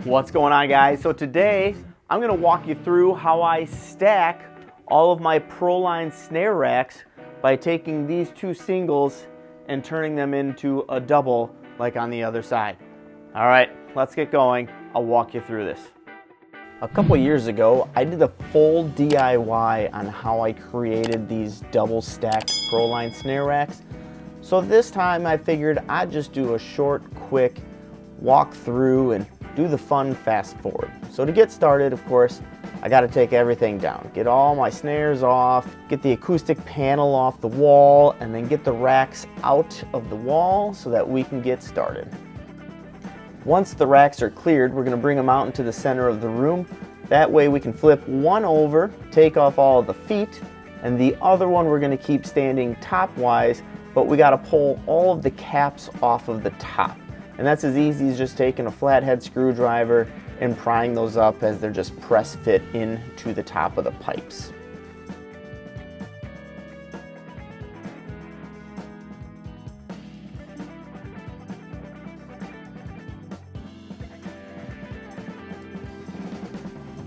What's going on, guys? So today I'm going to walk you through how I stack all of my Pro Line snare racks by taking these two singles and turning them into a double like on the other side. All right, let's get going. I'll walk you through this. A couple years ago, I did a full DIY on how I created these double stacked Pro Line snare racks. So this time I figured I'd just do a short, quick walk through and do the fun fast forward. So to get started, of course, I got to take everything down, get all my snares off, get the acoustic panel off the wall, and then get the racks out of the wall so that we can get started. Once the racks are cleared, we're going to bring them out into the center of the room. That way we can flip one over, take off all of the feet, and the other one we're going to keep standing top-wise, but we got to pull all of the caps off of the top. And that's as easy as just taking a flathead screwdriver and prying those up as they're just press fit into the top of the pipes.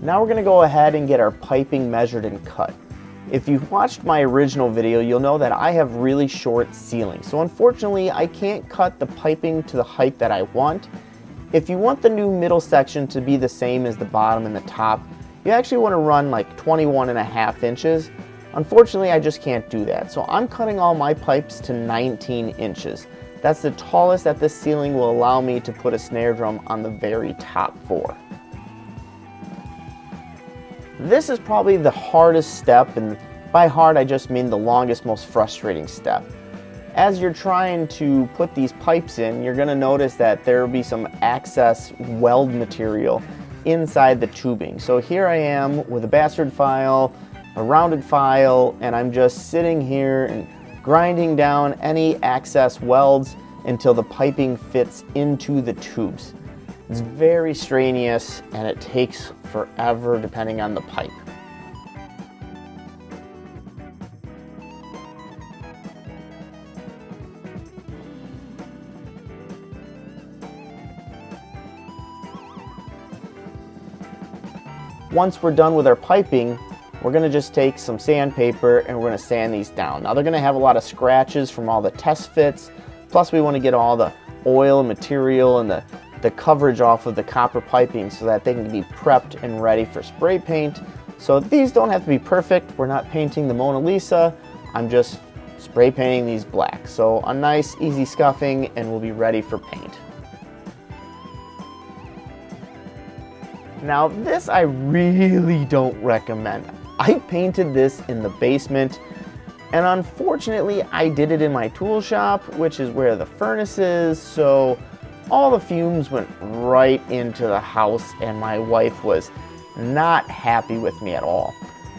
Now we're going to go ahead and get our piping measured and cut. If you've watched my original video, you'll know that I have really short ceilings. So unfortunately, I can't cut the piping to the height that I want. If you want the new middle section to be the same as the bottom and the top, you actually want to run like 21.5 inches. Unfortunately, I just can't do that. So I'm cutting all my pipes to 19 inches. That's the tallest that this ceiling will allow me to put a snare drum on the very top for. This is probably the hardest step, and by hard I just mean the longest, most frustrating step. As you're trying to put these pipes in, you're going to notice that there will be some excess weld material inside the tubing. So here I am with a bastard file, a rounded file, and I'm just sitting here and grinding down any excess welds until the piping fits into the tubes. It's very strenuous and it takes forever depending on the pipe. Once we're done with our piping, we're going to just take some sandpaper and we're going to sand these down. Now they're going to have a lot of scratches from all the test fits, plus we want to get all the oil and material and the coverage off of the copper piping so that they can be prepped and ready for spray paint. So these don't have to be perfect. We're not painting the Mona Lisa. I'm just spray painting these black. So a nice easy scuffing and we'll be ready for paint. Now this I really don't recommend. I painted this in the basement, and unfortunately I did it in my tool shop, which is where the furnace is, so all the fumes went right into the house and my wife was not happy with me at all.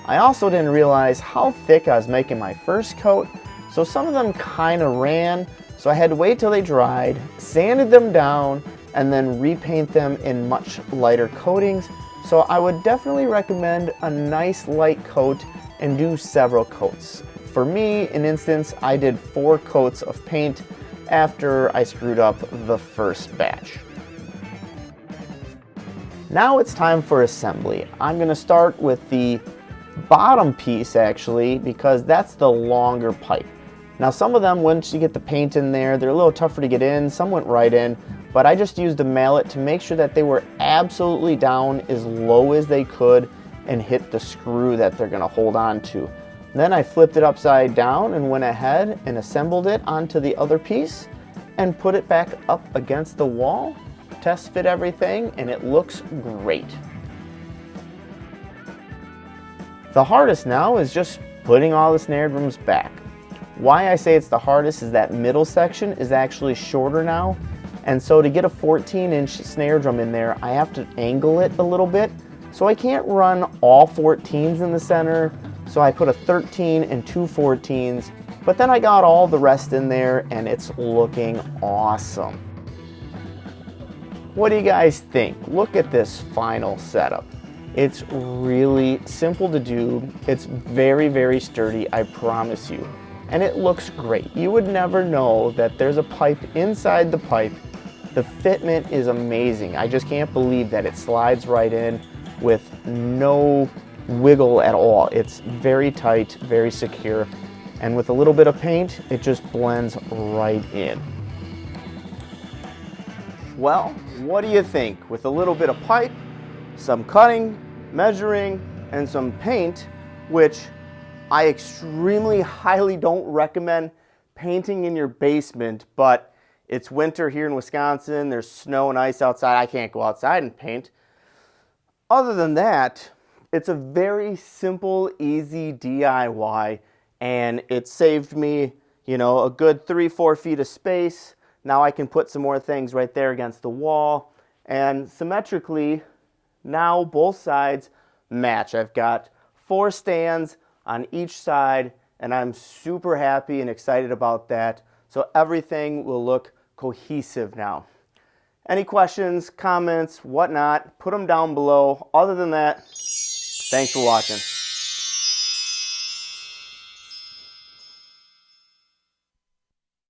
I also didn't realize how thick I was making my first coat, so some of them kind of ran, so I had to wait till they dried, sanded them down, and then repaint them in much lighter coatings. So I would definitely recommend a nice light coat and do several coats. For me, in instance, I did 4 coats of paint after I screwed up the first batch. Now it's time for assembly. I'm going to start with the bottom piece actually, because that's the longer pipe. Now some of them, once you get the paint in there, they're a little tougher to get in. Some went right in, but I just used a mallet to make sure that they were absolutely down as low as they could and hit the screw that they're going to hold on to. Then I flipped it upside down and went ahead and assembled it onto the other piece and put it back up against the wall, test fit everything, and it looks great. The hardest now is just putting all the snare drums back. Why I say it's the hardest is that middle section is actually shorter now, and so to get a 14-inch snare drum in there, I have to angle it a little bit, so I can't run all 14s in the center. So I put a 13 and 2 14s, but then I got all the rest in there and it's looking awesome. What do you guys think? Look at this final setup. It's really simple to do. It's very, very sturdy, I promise you. And it looks great. You would never know that there's a pipe inside the pipe The fitment is amazing. I just can't believe that it slides right in with no wiggle at all. It's very tight, very secure, and with a little bit of paint, it just blends right in. Well, what do you think? With a little bit of pipe, some cutting, measuring, and some paint, which I extremely highly don't recommend painting in your basement, but it's winter here in Wisconsin, there's snow and ice outside, I can't go outside and paint. Other than that, it's a very simple, easy DIY, and it saved me, a good 3-4 feet of space. Now I can put some more things right there against the wall, and symmetrically, now both sides match. I've got 4 stands on each side, and I'm super happy and excited about that. So everything will look cohesive now. Any questions, comments, whatnot, put them down below. Other than that, thanks for watching.